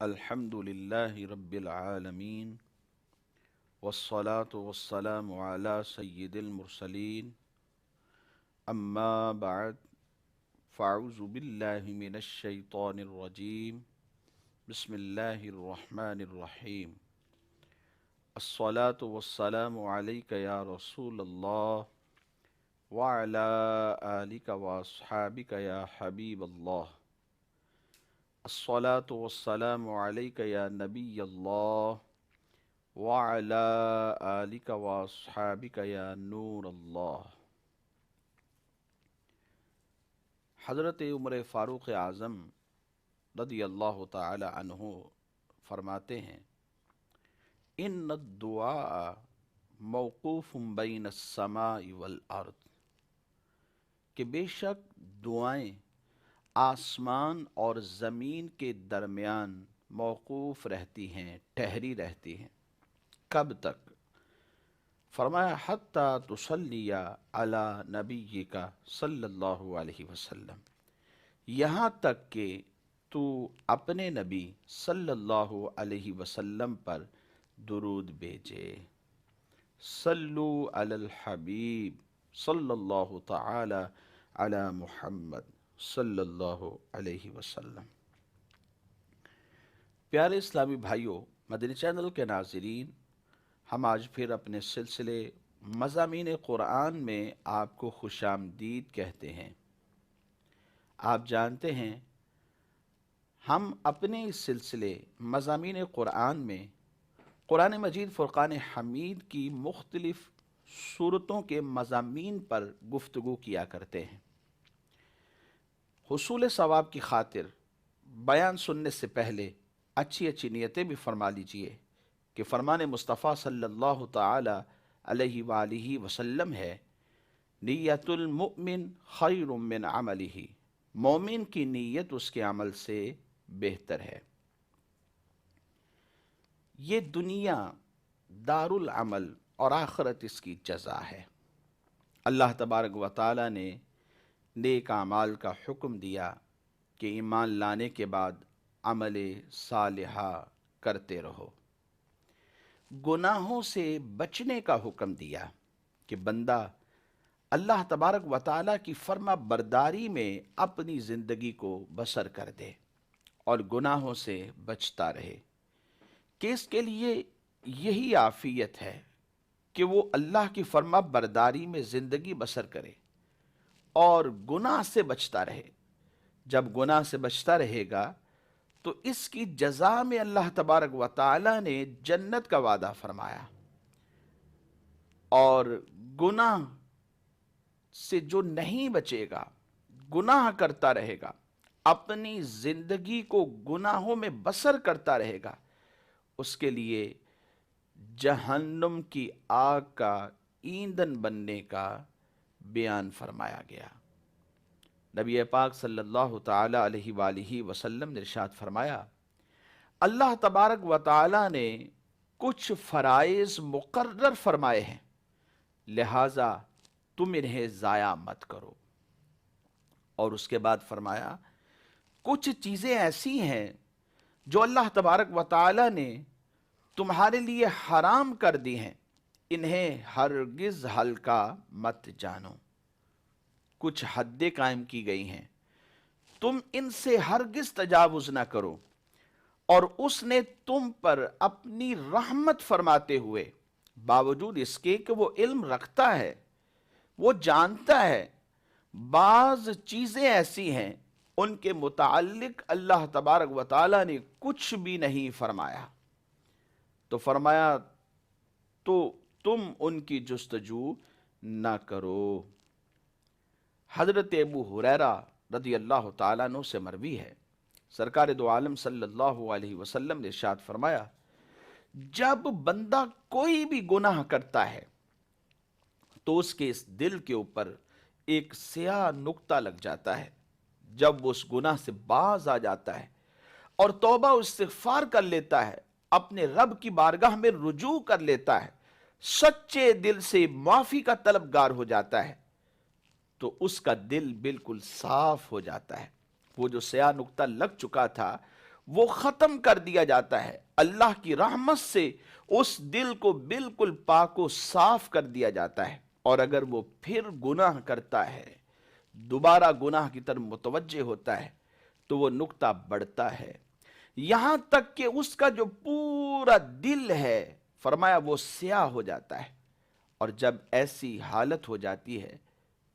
الحمدللہ رب العالمین والصلاة والسلام علی سید المرسلین اما بعد فاعوذ باللہ من الشیطان الرجیم بسم اللہ الرحمن الرحیم الصلاة والسلام علیک یا رسول اللہ وعلی آلک واصحابک یا حبیب اللہ الصلاة والسلام علیک یا نبی اللہ وعلی آلک واصحابک یا نور اللہ۔ حضرت عمر فاروق اعظم رضی اللہ تعالی عنہ فرماتے ہیں ان الدعاء موقوف بین السماء والارض، کہ بے شک دعائیں آسمان اور زمین کے درمیان موقوف رہتی ہیں، ٹھہری رہتی ہیں۔ کب تک؟ فرمایا حتی تصلی علی نبیک صلی اللہ علیہ وسلم، یہاں تک کہ تو اپنے نبی صلی اللہ علیہ وسلم پر درود بھیجے۔ صلو علی الحبیب صلی اللہ تعالی علی محمد صلی اللہ علیہ وسلم۔ پیارے اسلامی بھائیوں، مدنی چینل کے ناظرین، ہم آج پھر اپنے سلسلے مضامین قرآن میں آپ کو خوش آمدید کہتے ہیں۔ آپ جانتے ہیں ہم اپنے اس سلسلے مضامین قرآن میں قرآن مجید فرقان حمید کی مختلف صورتوں کے مضامین پر گفتگو کیا کرتے ہیں۔ حصول ثواب کی خاطر بیان سننے سے پہلے اچھی نیتیں بھی فرما لیجئے کہ فرمان مصطفیٰ صلی اللہ تعالی علیہ وآلہ وسلم ہے، نیت المؤمن خیر من عملہ، مومن کی نیت اس کے عمل سے بہتر ہے۔ یہ دنیا دار العمل اور آخرت اس کی جزا ہے۔ اللہ تبارک و تعالی نے نیک اعمال کا حکم دیا کہ ایمان لانے کے بعد عمل صالحہ کرتے رہو۔ گناہوں سے بچنے کا حکم دیا کہ بندہ اللہ تبارک و تعالی کی فرما برداری میں اپنی زندگی کو بسر کر دے اور گناہوں سے بچتا رہے، کہ اس کے لیے یہی عافیت ہے کہ وہ اللہ کی فرما برداری میں زندگی بسر کرے اور گناہ سے بچتا رہے۔ جب گناہ سے بچتا رہے گا تو اس کی جزا میں اللہ تبارک و تعالی نے جنت کا وعدہ فرمایا، اور گناہ سے جو نہیں بچے گا، گناہ کرتا رہے گا، اپنی زندگی کو گناہوں میں بسر کرتا رہے گا، اس کے لیے جہنم کی آگ کا ایندھن بننے کا بیان فرمایا گیا۔ نبی پاک صلی اللہ تعالی علیہ وآلہ وسلم نے ارشاد فرمایا، اللہ تبارک و تعالی نے کچھ فرائض مقرر فرمائے ہیں، لہٰذا تم انہیں ضائع مت کرو۔ اور اس کے بعد فرمایا کچھ چیزیں ایسی ہیں جو اللہ تبارک و تعالی نے تمہارے لیے حرام کر دی ہیں، انہیں ہرگز ہلکا مت جانو۔ کچھ حدیں قائم کی گئی ہیں، تم ان سے ہرگز تجاوز نہ کرو۔ اور اس نے تم پر اپنی رحمت فرماتے ہوئے، باوجود اس کے کہ وہ علم رکھتا ہے، وہ جانتا ہے بعض چیزیں ایسی ہیں ان کے متعلق اللہ تبارک و تعالی نے کچھ بھی نہیں فرمایا، تو فرمایا تو تم ان کی جستجو نہ کرو۔ حضرت ابو ہریرہ رضی اللہ تعالیٰ عنہ سے مروی ہے، سرکار دو عالم صلی اللہ علیہ وسلم نے ارشاد فرمایا، جب بندہ کوئی بھی گناہ کرتا ہے تو اس کے اس دل کے اوپر ایک سیاہ نقطہ لگ جاتا ہے۔ جب وہ اس گناہ سے باز آ جاتا ہے اور توبہ و استغفار کر لیتا ہے، اپنے رب کی بارگاہ میں رجوع کر لیتا ہے، سچے دل سے معافی کا طلبگار ہو جاتا ہے، تو اس کا دل بالکل صاف ہو جاتا ہے۔ وہ جو سیاہ نقطہ لگ چکا تھا وہ ختم کر دیا جاتا ہے، اللہ کی رحمت سے اس دل کو بالکل پاک و صاف کر دیا جاتا ہے۔ اور اگر وہ پھر گناہ کرتا ہے، دوبارہ گناہ کی طرف متوجہ ہوتا ہے، تو وہ نقطہ بڑھتا ہے، یہاں تک کہ اس کا جو پورا دل ہے، فرمایا وہ سیاہ ہو جاتا ہے۔ اور جب ایسی حالت ہو جاتی ہے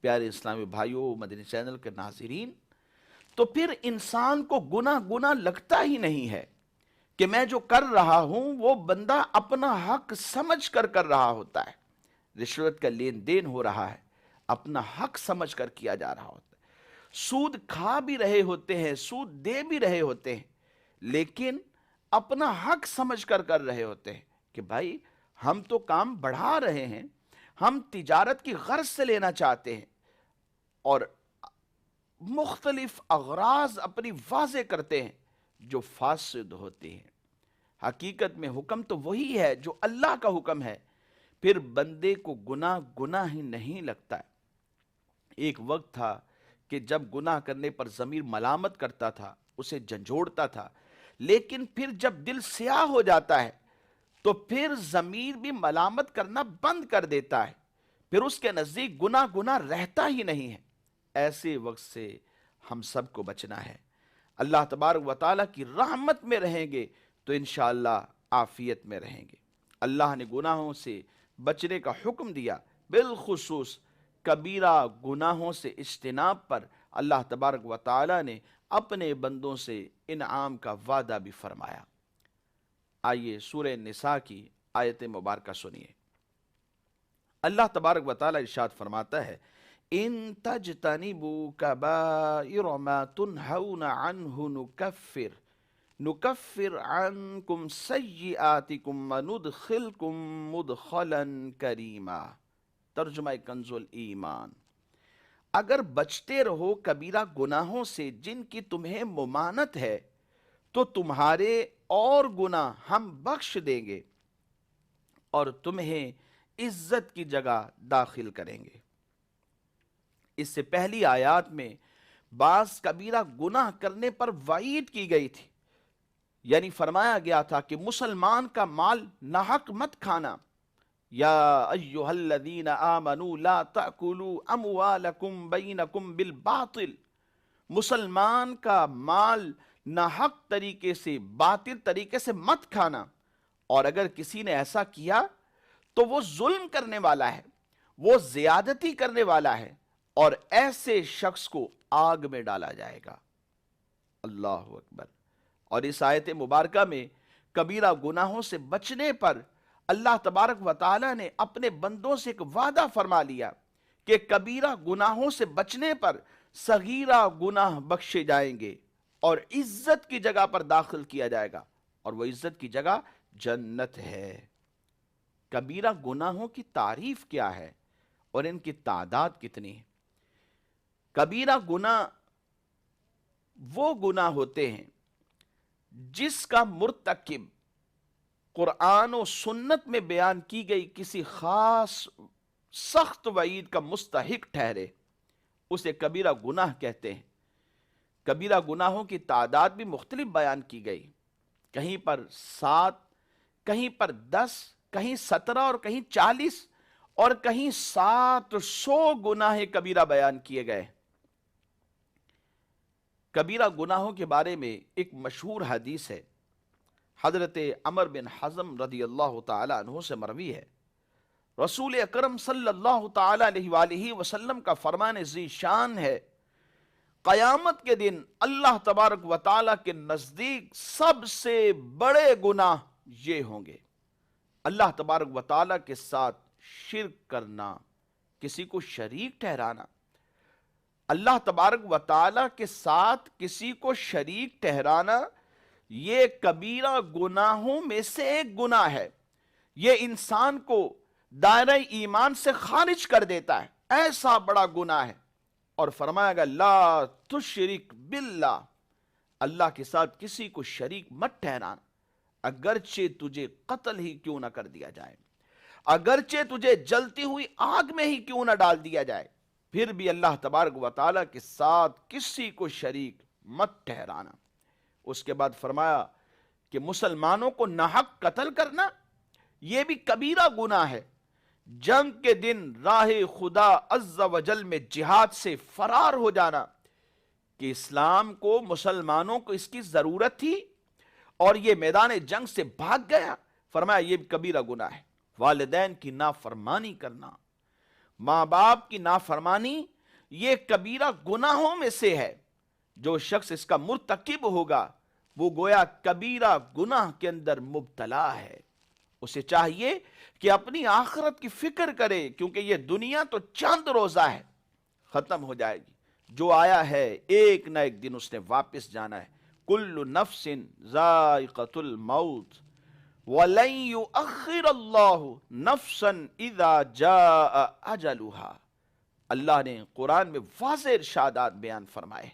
پیارے اسلامی بھائیوں، مدنی چینل کے ناظرین، تو پھر انسان کو گناہ لگتا ہی نہیں ہے کہ میں جو کر رہا ہوں وہ بندہ اپنا حق سمجھ کر کر رہا ہوتا ہے۔ رشوت کا لین دین ہو رہا ہے، اپنا حق سمجھ کر کیا جا رہا ہوتا ہے، سود کھا بھی رہے ہوتے ہیں، سود دے بھی رہے ہوتے ہیں، لیکن اپنا حق سمجھ کر کر رہے ہوتے ہیں کہ بھائی ہم تو کام بڑھا رہے ہیں، ہم تجارت کی غرض سے لینا چاہتے ہیں، اور مختلف اغراض اپنی واضح کرتے ہیں جو فاسد ہوتے ہیں۔ حقیقت میں حکم تو وہی ہے جو اللہ کا حکم ہے، پھر بندے کو گناہ ہی نہیں لگتا ہے۔ ایک وقت تھا کہ جب گناہ کرنے پر ضمیر ملامت کرتا تھا، اسے جھنجھوڑتا تھا، لیکن پھر جب دل سیاہ ہو جاتا ہے تو پھر ضمیر بھی ملامت کرنا بند کر دیتا ہے، پھر اس کے نزدیک گناہ رہتا ہی نہیں ہے۔ ایسے وقت سے ہم سب کو بچنا ہے۔ اللہ تبارک و تعالیٰ کی رحمت میں رہیں گے تو انشاءاللہ عافیت میں رہیں گے۔ اللہ نے گناہوں سے بچنے کا حکم دیا، بالخصوص کبیرہ گناہوں سے اجتناب پر اللہ تبارک و تعالیٰ نے اپنے بندوں سے انعام کا وعدہ بھی فرمایا۔ آئیے سورہ نساء کی آیت مبارکہ سنیے۔ اللہ تبارک و تعالیٰ ارشاد فرماتا ہے، ان تجتنبوا کبائر ما تنہون عنہ نکفر عنکم سیئاتکم وندخلکم مدخلا کریما۔ ترجمہ کنز الایمان، اگر بچتے رہو کبیرہ گناہوں سے جن کی تمہیں ممانت ہے تو تمہارے اور گناہ ہم بخش دیں گے اور تمہیں عزت کی جگہ داخل کریں گے۔ اس سے پہلی آیات میں بعض کبیرہ گناہ کرنے پر وعید کی گئی تھی، یعنی فرمایا گیا تھا کہ مسلمان کا مال ناحق مت کھانا۔ یا ایہا الذین آمنوا لا تأکلوا اموالکم بینکم بالباطل، مسلمان کا مال ناحق طریقے سے، باطل طریقے سے مت کھانا، اور اگر کسی نے ایسا کیا تو وہ ظلم کرنے والا ہے، وہ زیادتی کرنے والا ہے، اور ایسے شخص کو آگ میں ڈالا جائے گا۔ اللہ اکبر۔ اور اس آیت مبارکہ میں کبیرہ گناہوں سے بچنے پر اللہ تبارک و تعالیٰ نے اپنے بندوں سے ایک وعدہ فرما لیا کہ کبیرہ گناہوں سے بچنے پر صغیرہ گناہ بخشے جائیں گے اور عزت کی جگہ پر داخل کیا جائے گا، اور وہ عزت کی جگہ جنت ہے۔ کبیرہ گناہوں کی تعریف کیا ہے اور ان کی تعداد کتنی ہے؟ کبیرہ گناہ وہ گناہ ہوتے ہیں جس کا مرتکب قرآن و سنت میں بیان کی گئی کسی خاص سخت وعید کا مستحق ٹھہرے، اسے کبیرہ گناہ کہتے ہیں۔ کبیرہ گناہوں کی تعداد بھی مختلف بیان کی گئی، کہیں پر 7، کہیں پر 10، کہیں 17 اور کہیں 40 اور کہیں 700 گناہ کبیرہ بیان کیے گئے۔ کبیرہ گناہوں کے بارے میں ایک مشہور حدیث ہے، حضرت عمر بن حزم رضی اللہ تعالی عنہ سے مروی ہے، رسول اکرم صلی اللہ تعالی علیہ وآلہ وسلم کا فرمان ذی شان ہے، قیامت کے دن اللہ تبارک و تعالی کے نزدیک سب سے بڑے گناہ یہ ہوں گے: اللہ تبارک و تعالی کے ساتھ شرک کرنا، کسی کو شریک ٹھہرانا۔ اللہ تبارک و تعالی کے ساتھ کسی کو شریک ٹھہرانا یہ کبیرہ گناہوں میں سے ایک گناہ ہے، یہ انسان کو دائرہ ایمان سے خارج کر دیتا ہے، ایسا بڑا گناہ ہے۔ اور فرمایا گیا لا تشرک باللہ، اللہ کے ساتھ کسی کو شریک مت ٹھہرانا، اگرچہ تجھے قتل ہی کیوں نہ کر دیا جائے، اگرچہ تجھے جلتی ہوئی آگ میں ہی کیوں نہ ڈال دیا جائے، پھر بھی اللہ تبارک و تعالیٰ کے ساتھ کسی کو شریک مت ٹھہرانا۔ اس کے بعد فرمایا کہ مسلمانوں کو ناحق قتل کرنا یہ بھی کبیرہ گناہ ہے، جنگ کے دن راہ خدا عز و جل میں جہاد سے فرار ہو جانا، کہ اسلام کو مسلمانوں کو اس کی ضرورت تھی اور یہ میدان جنگ سے بھاگ گیا، فرمایا یہ بھی کبیرہ گناہ ہے۔ والدین کی نافرمانی کرنا، ماں باپ کی نافرمانی، یہ کبیرہ گناہوں میں سے ہے۔ جو شخص اس کا مرتکب ہوگا وہ گویا کبیرہ گناہ کے اندر مبتلا ہے۔ اسے چاہیے کہ اپنی آخرت کی فکر کرے، کیونکہ یہ دنیا تو چند روزہ ہے، ختم ہو جائے گی۔ جو آیا ہے ایک نہ ایک دن اس نے واپس جانا ہے۔ کل نفس ذائقۃ الموت وَلَن يُؤَخِّرَ اللَّهُ نَفْسًا إِذَا جَاءَ أَجَلُهَا۔ اللہ نے قرآن میں واضح ارشادات بیان فرمائے،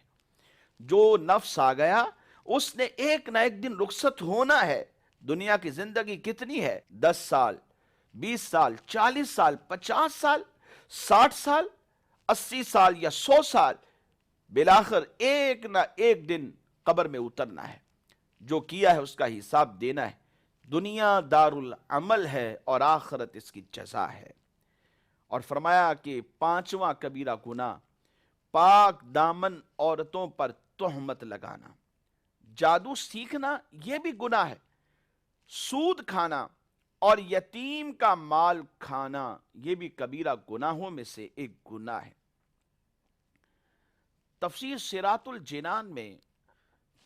جو نفس آ گیا اس نے ایک نہ ایک دن رخصت ہونا ہے۔ دنیا کی زندگی کتنی ہے؟ 10 سال، 20 سال، 40 سال، 50 سال، 60 سال، 80 سال یا 100 سال، بالآخر ایک نہ ایک دن قبر میں اترنا ہے۔ جو کیا ہے اس کا حساب دینا ہے۔ دنیا دار العمل ہے اور آخرت اس کی جزا ہے۔ اور فرمایا کہ 5واں کبیرہ گناہ پاک دامن عورتوں پر تہمت لگانا، جادو سیکھنا یہ بھی گناہ ہے، سود کھانا اور یتیم کا مال کھانا یہ بھی کبیرہ گناہوں میں سے ایک گناہ ہے۔ تفسیر صراط الجنان میں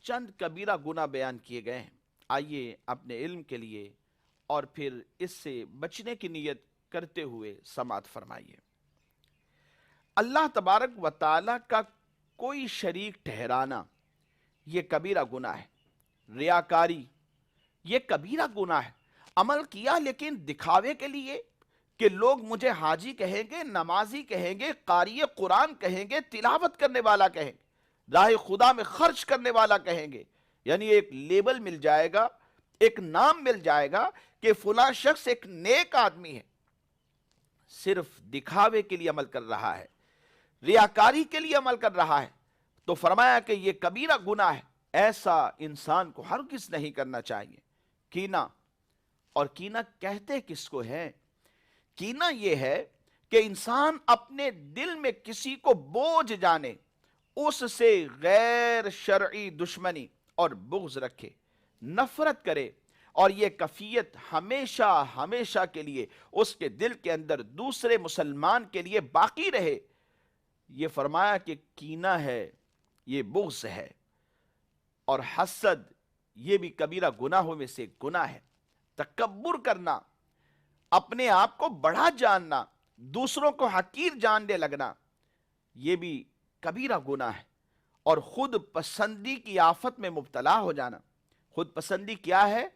چند کبیرہ گناہ بیان کیے گئے ہیں۔ آئیے اپنے علم کے لیے اور پھر اس سے بچنے کی نیت کرتے ہوئے سماعت فرمائیے۔ اللہ تبارک و تعالی کا کوئی شریک ٹھہرانا یہ کبیرہ گناہ ہے۔ ریاکاری یہ کبیرہ گناہ ہے۔ عمل کیا لیکن دکھاوے کے لیے، کہ لوگ مجھے حاجی کہیں گے، نمازی کہیں گے، قاری قرآن کہیں گے، تلاوت کرنے والا کہیں گے، راہ خدا میں خرچ کرنے والا کہیں گے، یعنی ایک لیبل مل جائے گا، ایک نام مل جائے گا کہ فلاں شخص ایک نیک آدمی ہے۔ صرف دکھاوے کے لیے عمل کر رہا ہے، ریاکاری کے لیے عمل کر رہا ہے، تو فرمایا کہ یہ کبیرہ گناہ ہے۔ ایسا انسان کو ہرگز نہیں کرنا چاہیے۔ کینہ، اور کینہ کہتے کس کو ہے؟ کینہ یہ ہے کہ انسان اپنے دل میں کسی کو بوجھ جانے، اس سے غیر شرعی دشمنی اور بغض رکھے، نفرت کرے، اور یہ کیفیت ہمیشہ ہمیشہ کے لیے اس کے دل کے اندر دوسرے مسلمان کے لیے باقی رہے۔ یہ فرمایا کہ کینہ ہے، یہ بغض ہے، اور حسد یہ بھی کبیرہ گناہوں میں سے گناہ ہے۔ تکبر کرنا، اپنے آپ کو بڑا جاننا، دوسروں کو حقیر جاننے لگنا، یہ بھی کبیرہ گناہ ہے۔ اور خود پسندی کی آفت میں مبتلا ہو جانا۔ خود پسندی کیا ہے؟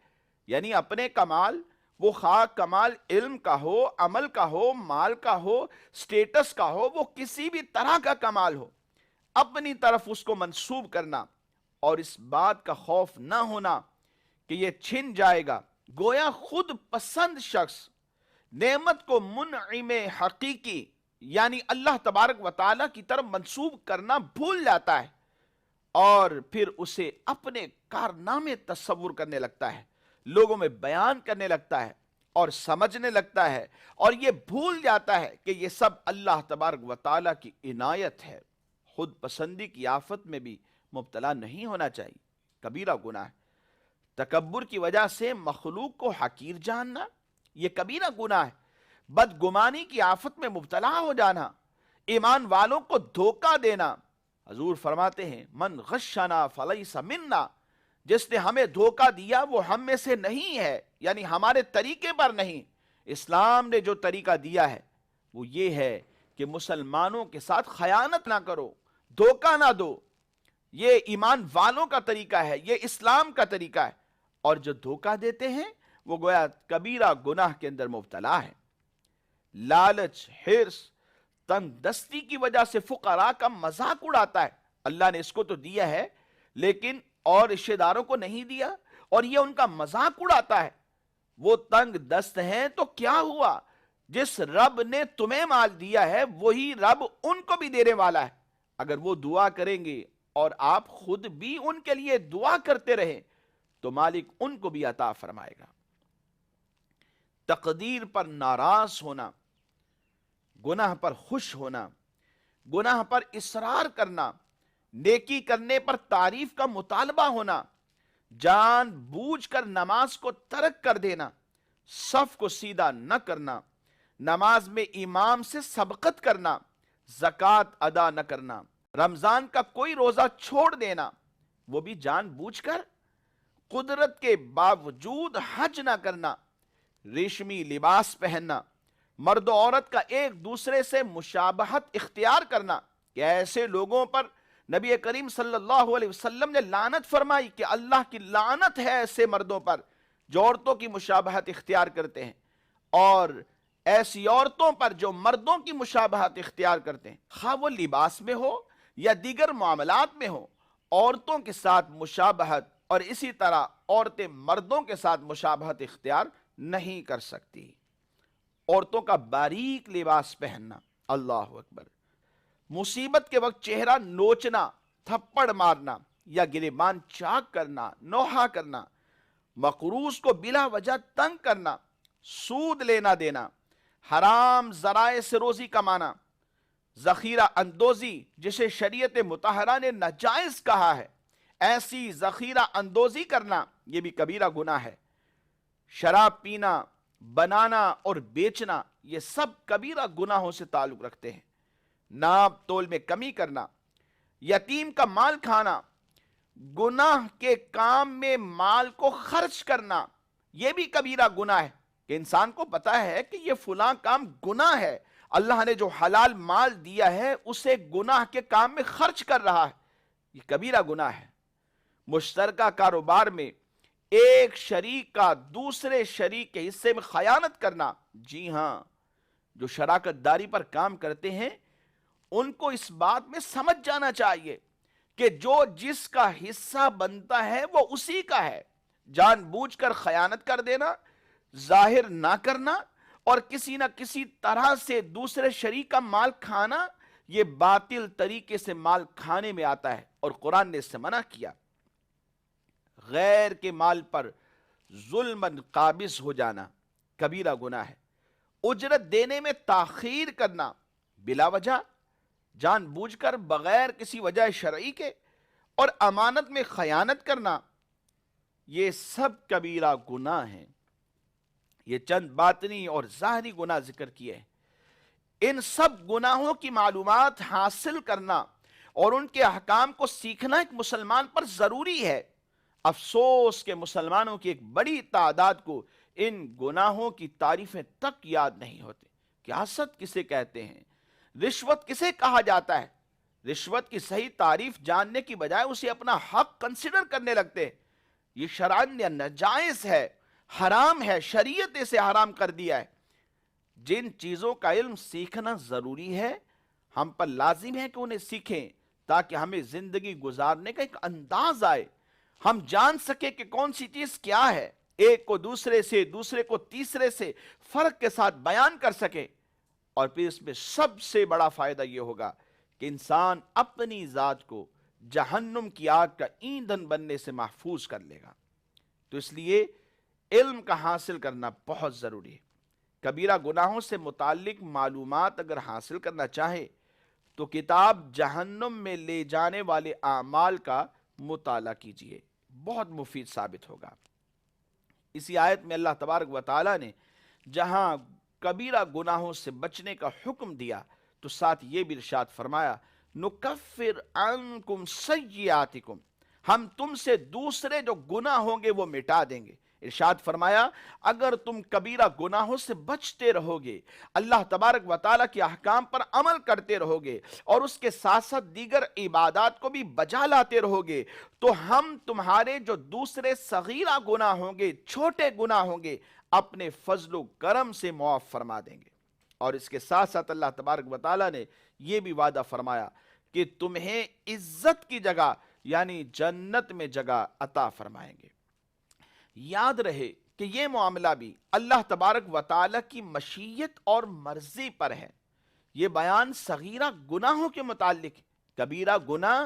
یعنی اپنے کمال، وہ خواہ کمال علم کا ہو، عمل کا ہو، مال کا ہو، سٹیٹس کا ہو، وہ کسی بھی طرح کا کمال ہو، اپنی طرف اس کو منسوب کرنا، اور اس بات کا خوف نہ ہونا کہ یہ چھن جائے گا۔ گویا خود پسند شخص نعمت کو منعم حقیقی یعنی اللہ تبارک و تعالی کی طرف منسوب کرنا بھول جاتا ہے، اور پھر اسے اپنے کارنامے تصور کرنے لگتا ہے، لوگوں میں بیان کرنے لگتا ہے اور سمجھنے لگتا ہے، اور یہ بھول جاتا ہے کہ یہ سب اللہ تبارک و تعالی کی عنایت ہے۔ خود پسندی کی آفت میں بھی مبتلا نہیں ہونا چاہیے، کبیرہ گناہ ہے۔ تکبر کی وجہ سے مخلوق کو حقیر جاننا یہ کبیرہ گناہ ہے۔ بدگمانی کی آفت میں مبتلا ہو جانا، ایمان والوں کو دھوکہ دینا۔ حضور فرماتے ہیں من غشنا فلیس منا، جس نے ہمیں دھوکہ دیا وہ ہم میں سے نہیں ہے، یعنی ہمارے طریقے پر نہیں۔ اسلام نے جو طریقہ دیا ہے وہ یہ ہے کہ مسلمانوں کے ساتھ خیانت نہ کرو، دھوکہ نہ دو۔ یہ ایمان والوں کا طریقہ ہے، یہ اسلام کا طریقہ ہے، اور جو دھوکہ دیتے ہیں وہ گویا کبیرہ گناہ کے اندر مبتلا ہے۔ لالچ، حرص، تنگ دستی کی وجہ سے فقراء کا مذاق اڑاتا ہے۔ اللہ نے اس کو تو دیا ہے لیکن اور رشتہ داروں کو نہیں دیا، اور یہ ان کا مذاق اڑاتا ہے۔ وہ تنگ دست ہیں تو کیا ہوا؟ جس رب نے تمہیں مال دیا ہے وہی رب ان کو بھی دینے والا ہے۔ اگر وہ دعا کریں گے اور آپ خود بھی ان کے لیے دعا کرتے رہیں تو مالک ان کو بھی عطا فرمائے گا۔ تقدیر پر ناراض ہونا، گناہ پر خوش ہونا، گناہ پر اصرار کرنا، نیکی کرنے پر تعریف کا مطالبہ ہونا، جان بوجھ کر نماز کو ترک کر دینا، صف کو سیدھا نہ کرنا، نماز میں امام سے سبقت کرنا، زکوٰۃ ادا نہ کرنا، رمضان کا کوئی روزہ چھوڑ دینا، وہ بھی جان بوجھ کر، قدرت کے باوجود حج نہ کرنا، ریشمی لباس پہننا، مرد و عورت کا ایک دوسرے سے مشابہت اختیار کرنا کہ ایسے لوگوں پر نبی کریم صلی اللہ علیہ وسلم نے لعنت فرمائی کہ اللہ کی لعنت ہے ایسے مردوں پر جو عورتوں کی مشابہت اختیار کرتے ہیں، اور ایسی عورتوں پر جو مردوں کی مشابہت اختیار کرتے ہیں، خواہ وہ لباس میں ہو یا دیگر معاملات میں ہو، عورتوں کے ساتھ مشابہت اور اسی طرح عورتیں مردوں کے ساتھ مشابہت اختیار نہیں کر سکتی۔ عورتوں کا باریک لباس پہننا، اللہ اکبر، مصیبت کے وقت چہرہ نوچنا، تھپڑ مارنا یا گریبان چاک کرنا، نوحہ کرنا، مقروض کو بلا وجہ تنگ کرنا، سود لینا دینا، حرام ذرائع سے روزی کمانا، ذخیرہ اندوزی جسے شریعت مطہرہ نے ناجائز کہا ہے، ایسی ذخیرہ اندوزی کرنا یہ بھی کبیرہ گناہ ہے۔ شراب پینا، بنانا اور بیچنا یہ سب کبیرہ گناہوں سے تعلق رکھتے ہیں۔ ناپ تول میں کمی کرنا، یتیم کا مال کھانا، گناہ کے کام میں مال کو خرچ کرنا یہ بھی کبیرہ گناہ ہے کہ انسان کو پتا ہے کہ یہ فلاں کام گناہ ہے، اللہ نے جو حلال مال دیا ہے اسے گناہ کے کام میں خرچ کر رہا ہے، یہ کبیرہ گناہ ہے۔ مشترکہ کاروبار میں ایک شریک کا دوسرے شریک کے حصے میں خیانت کرنا، جی ہاں، جو شراکت داری پر کام کرتے ہیں ان کو اس بات میں سمجھ جانا چاہیے کہ جو جس کا حصہ بنتا ہے وہ اسی کا ہے۔ جان بوجھ کر خیانت کر دینا، ظاہر نہ کرنا اور کسی نہ کسی طرح سے دوسرے شریک کا مال کھانا یہ باطل طریقے سے مال کھانے میں آتا ہے اور قرآن نے اس سے منع کیا۔ غیر کے مال پر ظلماً قابض ہو جانا کبیرہ گناہ ہے۔ اجرت دینے میں تاخیر کرنا، بلا وجہ، جان بوجھ کر، بغیر کسی وجہ شرعی کے، اور امانت میں خیانت کرنا یہ سب کبیرہ گناہ ہیں۔ یہ چند باطنی اور ظاہری گناہ ذکر کیے ہیں۔ ان سب گناہوں کی معلومات حاصل کرنا اور ان کے احکام کو سیکھنا ایک مسلمان پر ضروری ہے۔ افسوس کہ مسلمانوں کی ایک بڑی تعداد کو ان گناہوں کی تعریفیں تک یاد نہیں ہوتے کہ حسد کسے کہتے ہیں، رشوت کسے کہا جاتا ہے۔ رشوت کی صحیح تعریف جاننے کی بجائے اسے اپنا حق کنسیڈر کرنے لگتے ہیں۔ یہ شرعاً ناجائز ہے، حرام ہے، شریعت اسے حرام کر دیا ہے۔ جن چیزوں کا علم سیکھنا ضروری ہے ہم پر لازم ہے کہ انہیں سیکھیں تاکہ ہمیں زندگی گزارنے کا ایک انداز آئے، ہم جان سکیں کہ کون سی چیز کیا ہے، ایک کو دوسرے سے، دوسرے کو تیسرے سے فرق کے ساتھ بیان کر سکیں، اور پھر اس میں سب سے بڑا فائدہ یہ ہوگا کہ انسان اپنی ذات کو جہنم کی آگ کا ایندھن بننے سے محفوظ کر لے گا۔ تو اس لیے علم کا حاصل کرنا بہت ضروری ہے۔ کبیرہ گناہوں سے متعلق معلومات اگر حاصل کرنا چاہے تو کتاب جہنم میں لے جانے والے اعمال کا مطالعہ کیجئے، بہت مفید ثابت ہوگا۔ اسی آیت میں اللہ تبارک و تعالی نے جہاں کبیرہ گناہوں سے بچنے کا حکم دیا تو ساتھ یہ بھی ارشاد فرمایا، نکفر عنکم سیئاتکم، ہم تم سے دوسرے جو گناہ ہوں گے وہ مٹا دیں گے۔ ارشاد فرمایا اگر تم کبیرہ گناہوں سے بچتے رہو گے، اللہ تبارک و تعالیٰ کے احکام پر عمل کرتے رہو گے اور اس کے ساتھ ساتھ دیگر عبادات کو بھی بجا لاتے رہو گے، تو ہم تمہارے جو دوسرے صغیرہ گناہ ہوں گے، چھوٹے گناہ ہوں گے، اپنے فضل و کرم سے معاف فرما دیں گے۔ اور اس کے ساتھ ساتھ اللہ تبارک و تعالیٰ نے یہ بھی وعدہ فرمایا کہ تمہیں عزت کی جگہ یعنی جنت میں جگہ عطا فرمائیں گے۔ یاد رہے کہ یہ معاملہ بھی اللہ تبارک و تعالیٰ کی مشیت اور مرضی پر ہے۔ یہ بیان صغیرہ گناہوں کے متعلق ہے۔ کبیرہ گناہ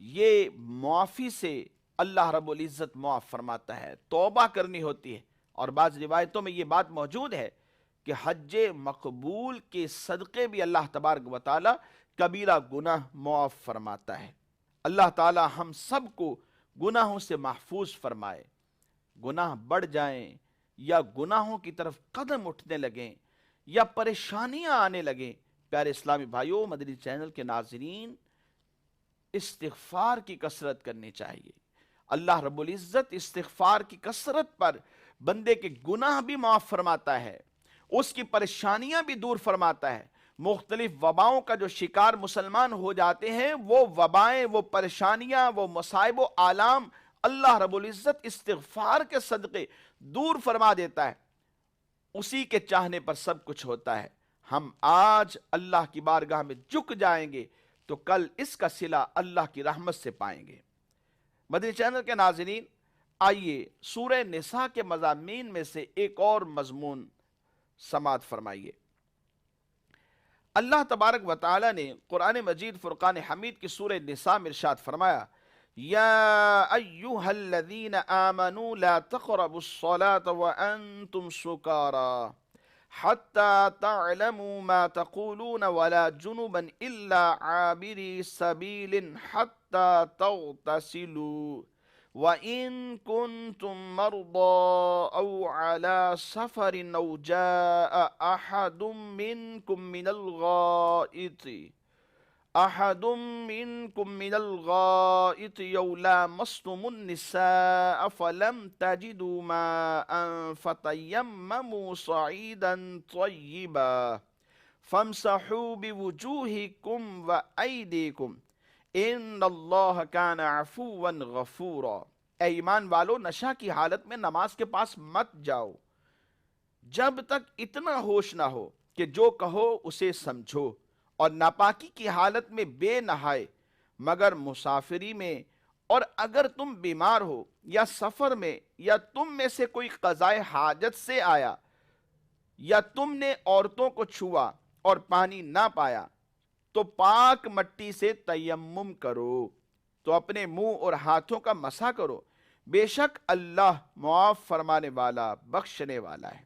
یہ معافی سے اللہ رب العزت معاف فرماتا ہے، توبہ کرنی ہوتی ہے۔ اور بعض روایتوں میں یہ بات موجود ہے کہ حج مقبول کے صدقے بھی اللہ تبارک و تعالی کبیرہ گناہ معاف فرماتا ہے۔ اللہ تعالی ہم سب کو گناہوں سے محفوظ فرمائے۔ گناہ بڑھ جائیں یا گناہوں کی طرف قدم اٹھنے لگیں یا پریشانیاں آنے لگیں، پیارے اسلامی بھائیوں، مدنی چینل کے ناظرین، استغفار کی کثرت کرنی چاہیے۔ اللہ رب العزت استغفار کی کثرت پر بندے کے گناہ بھی معاف فرماتا ہے، اس کی پریشانیاں بھی دور فرماتا ہے۔ مختلف وباؤں کا جو شکار مسلمان ہو جاتے ہیں، وہ وبائیں، وہ پریشانیاں، وہ مصائب و آلام اللہ رب العزت استغفار کے صدقے دور فرما دیتا ہے۔ اسی کے چاہنے پر سب کچھ ہوتا ہے۔ ہم آج اللہ کی بارگاہ میں جھک جائیں گے تو کل اس کا صلہ اللہ کی رحمت سے پائیں گے۔ مدنی چینل کے ناظرین، آئیے سورہ نساء کے مضامین میں سے ایک اور مضمون سماعت فرمائیے۔ اللہ تبارک و تعالی نے قرآن مجید فرقان حمید کی سورہ نساء میں ارشاد فرمایا، یا ایہا الذین آمنوا لا تقربوا الصلاة وانتم سکارا حتى تعلموا ما تقولون ولا جنبا إلا عابري سبيل حتى تغتسلوا وإن كنتم مرضى أو على سفر أو جاء أحد منكم من الغائط أو لامستم النساء فلم تجدوا ماء فتيمموا صعيدا طيبا فامسحوا بوجوهكم وأيديكم ان اللہ کان عفوا غفورا۔ اے ایمان والو، نشہ کی حالت میں نماز کے پاس مت جاؤ جب تک اتنا ہوش نہ ہو کہ جو کہو اسے سمجھو، اور ناپاکی کی حالت میں بے نہائے مگر مسافری میں، اور اگر تم بیمار ہو یا سفر میں، یا تم میں سے کوئی قضائے حاجت سے آیا، یا تم نے عورتوں کو چھوا اور پانی نہ پایا، تو پاک مٹی سے تیمم کرو، تو اپنے منہ اور ہاتھوں کا مسح کرو، بے شک اللہ معاف فرمانے والا، بخشنے والا ہے۔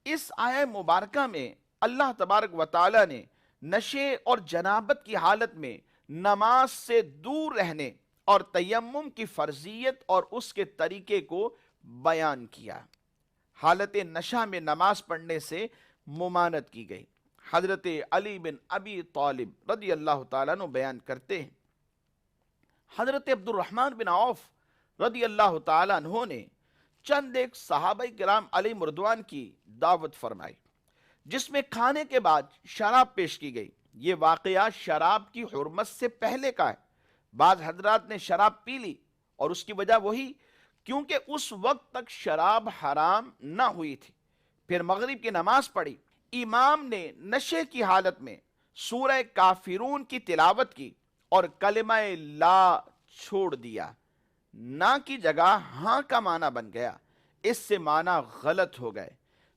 اس آیہ مبارکہ میں اللہ تبارک و تعالی نے نشے اور جنابت کی حالت میں نماز سے دور رہنے اور تیمم کی فرضیت اور اس کے طریقے کو بیان کیا۔ حالت نشہ میں نماز پڑھنے سے ممانعت کی گئی۔ حضرت علی بن ابی طالب رضی اللہ تعالیٰ عنہ بیان کرتے ہیں، حضرت عبد الرحمن بن عوف رضی اللہ تعالیٰ عنہ نے چند ایک صحابہ کرام علیہ مردوان کی دعوت فرمائی، جس میں کھانے کے بعد شراب پیش کی گئی۔ یہ واقعہ شراب کی حرمت سے پہلے کا ہے۔ بعض حضرات نے شراب پی لی، اور اس کی وجہ وہی کیونکہ اس وقت تک شراب حرام نہ ہوئی تھی۔ پھر مغرب کی نماز پڑھی، امام نے نشے کی حالت میں سورہ کافرون کی تلاوت کی اور کلمہ لا چھوڑ دیا، نہ کی جگہ ہاں کا معنی بن گیا، اس سے معنی غلط ہو گئے۔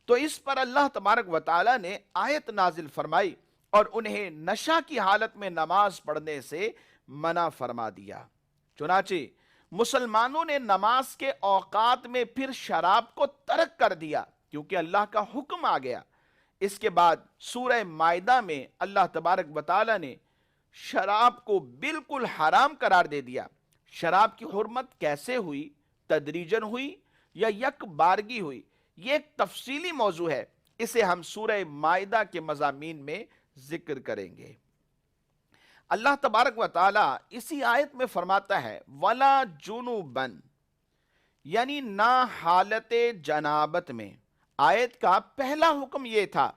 تو اس پر اللہ تبارک و تعالی نے آیت نازل فرمائی اور انہیں نشہ کی حالت میں نماز پڑھنے سے منع فرما دیا۔ چنانچہ مسلمانوں نے نماز کے اوقات میں پھر شراب کو ترک کر دیا، کیونکہ اللہ کا حکم آ گیا۔ اس کے بعد سورہ مائدہ میں اللہ تبارک و تعالی نے شراب کو بالکل حرام قرار دے دیا۔ شراب کی حرمت کیسے ہوئی، تدریجن ہوئی یا یک بارگی ہوئی، یہ ایک تفصیلی موضوع ہے، اسے ہم سورہ مائدہ کے مضامین میں ذکر کریں گے۔ اللہ تبارک و تعالی اسی آیت میں فرماتا ہے وَلَا جُنُوبًا، یعنی نہ حالت جنابت میں۔ آیت کا پہلا حکم یہ تھا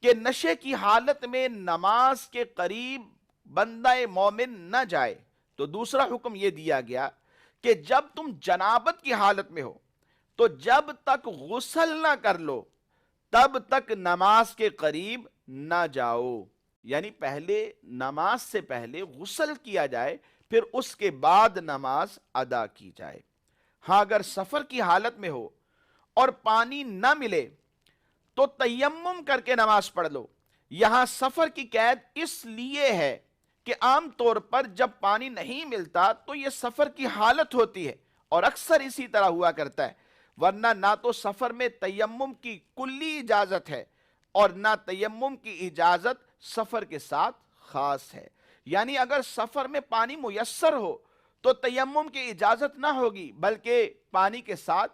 کہ نشے کی حالت میں نماز کے قریب بندہ مومن نہ جائے، تو دوسرا حکم یہ دیا گیا کہ جب تم جنابت کی حالت میں ہو تو جب تک غسل نہ کر لو تب تک نماز کے قریب نہ جاؤ، یعنی پہلے نماز سے پہلے غسل کیا جائے، پھر اس کے بعد نماز ادا کی جائے۔ ہاں اگر سفر کی حالت میں ہو اور پانی نہ ملے تو تیمم کر کے نماز پڑھ لو۔ یہاں سفر کی قید اس لیے ہے کہ کہ عام طور پر جب پانی نہیں ملتا تو یہ سفر کی حالت ہوتی ہے، اور اکثر اسی طرح ہوا کرتا ہے، ورنہ نہ تو سفر میں تیمم کی کلی اجازت ہے اور نہ تیمم کی اجازت سفر کے ساتھ خاص ہے۔ یعنی اگر سفر میں پانی میسر ہو تو تیمم کی اجازت نہ ہوگی، بلکہ پانی کے ساتھ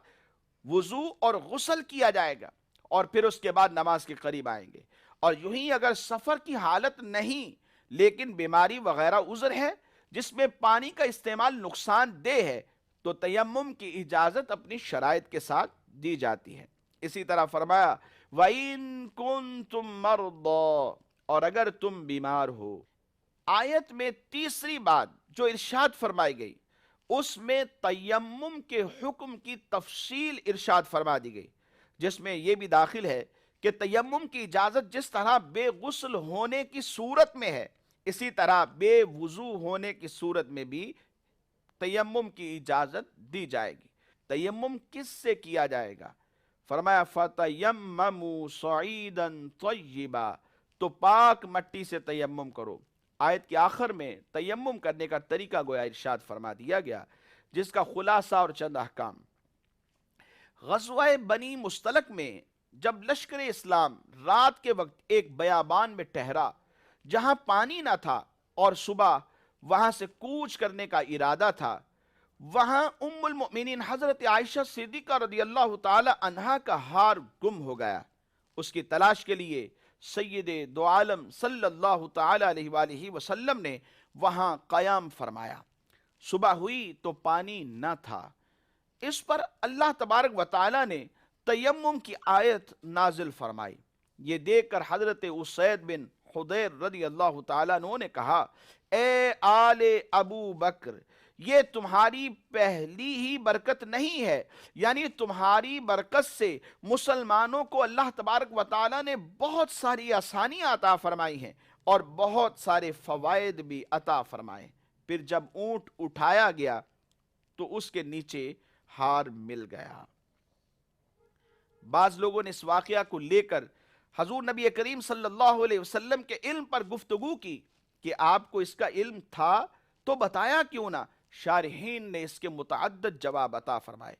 وضو اور غسل کیا جائے گا اور پھر اس کے بعد نماز کے قریب آئیں گے۔ اور یوں ہی اگر سفر کی حالت نہیں لیکن بیماری وغیرہ عذر ہے جس میں پانی کا استعمال نقصان دہ ہے تو تیمم کی اجازت اپنی شرائط کے ساتھ دی جاتی ہے۔ اسی طرح فرمایا وَإِن كُنتُم مَّرْضَىٰ، اور اگر تم بیمار ہو۔ آیت میں تیسری بات جو ارشاد فرمائی گئی اس میں تیمم کے حکم کی تفصیل ارشاد فرما دی گئی، جس میں یہ بھی داخل ہے کہ تیمم کی اجازت جس طرح بے غسل ہونے کی صورت میں ہے، اسی طرح بے وضو ہونے کی صورت میں بھی تیمم کی اجازت دی جائے گی۔ تیمم کس سے کیا جائے گا؟ فرمایا فَتَيَمَّمُوا صَعِيدًا طَيِّبًا، تو پاک مٹی سے تیمم کرو۔ آیت کے آخر میں تیمم کرنے کا طریقہ گویا ارشاد فرما دیا گیا، جس کا خلاصہ اور چند احکام۔ غزوہ بنی مستلق میں جب لشکر اسلام رات کے وقت ایک بیابان میں ٹھہرا جہاں پانی نہ تھا اور صبح وہاں سے کوچ کرنے کا ارادہ تھا، وہاں ام المؤمنین حضرت عائشہ صدیقہ رضی اللہ تعالی عنہا کا ہار گم ہو گیا۔ اس کی تلاش کے لیے سید دو عالم صلی اللہ تعالی علیہ وآلہ وسلم نے وہاں قیام فرمایا۔ صبح ہوئی تو پانی نہ تھا، اس پر اللہ تبارک و تعالی نے تیمم کی آیت نازل فرمائی۔ یہ دیکھ کر حضرت اسید بن حضیر رضی اللہ تعالیٰ عنہ نے کہا اے آل ابو بکر، یہ تمہاری پہلی ہی برکت نہیں ہے، یعنی تمہاری برکت سے مسلمانوں کو اللہ تبارک و تعالیٰ نے بہت ساری آسانیاں عطا فرمائی ہیں اور بہت سارے فوائد بھی عطا فرمائے۔ پھر جب اونٹ اٹھایا گیا تو اس کے نیچے ہار مل گیا۔ بعض لوگوں نے اس واقعہ کو لے کر حضور نبی کریم صلی اللہ علیہ وسلم کے علم پر گفتگو کی کہ آپ کو اس کا علم تھا تو بتایا کیوں نہ؟ شارحین نے اس کے متعدد جواب عطا فرمائے،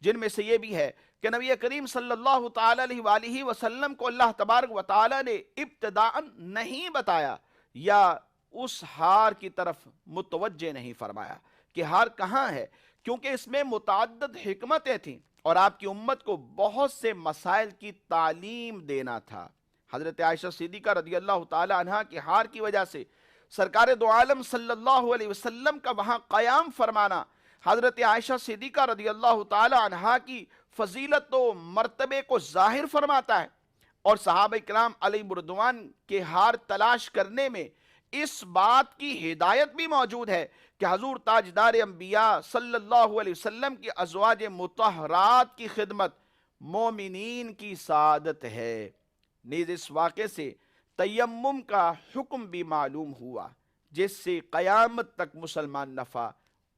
جن میں سے یہ بھی ہے کہ نبی کریم صلی اللہ تعالی علیہ وآلہ وسلم کو اللہ تبارک و تعالی نے ابتداءً نہیں بتایا یا اس ہار کی طرف متوجہ نہیں فرمایا کہ ہار کہاں ہے، کیونکہ اس میں متعدد حکمتیں تھیں اور آپ کی امت کو بہت سے مسائل کی تعلیم دینا تھا۔ حضرت عائشہ صدیقہ رضی اللہ تعالی عنہا کے ہار کی وجہ سے سرکار دو عالم صلی اللہ علیہ وسلم کا وہاں قیام فرمانا حضرت عائشہ صدیقہ رضی اللہ تعالی عنہا کی فضیلت و مرتبے کو ظاہر فرماتا ہے، اور صحابہ کرام علیہ مردوان کے ہار تلاش کرنے میں اس بات کی ہدایت بھی موجود ہے کہ حضور تاجدار انبیاء صلی اللہ علیہ وسلم کی ازواج مطہرات کی خدمت مومنین کی سعادت ہے۔ نیز اس واقعے سے تیمم کا حکم بھی معلوم ہوا، جس سے قیامت تک مسلمان نفع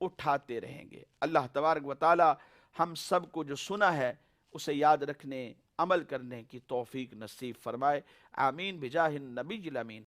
اٹھاتے رہیں گے۔ اللہ تبارک و تعالی ہم سب کو جو سنا ہے اسے یاد رکھنے، عمل کرنے کی توفیق نصیب فرمائے۔ آمین بجاہ النبی الامین۔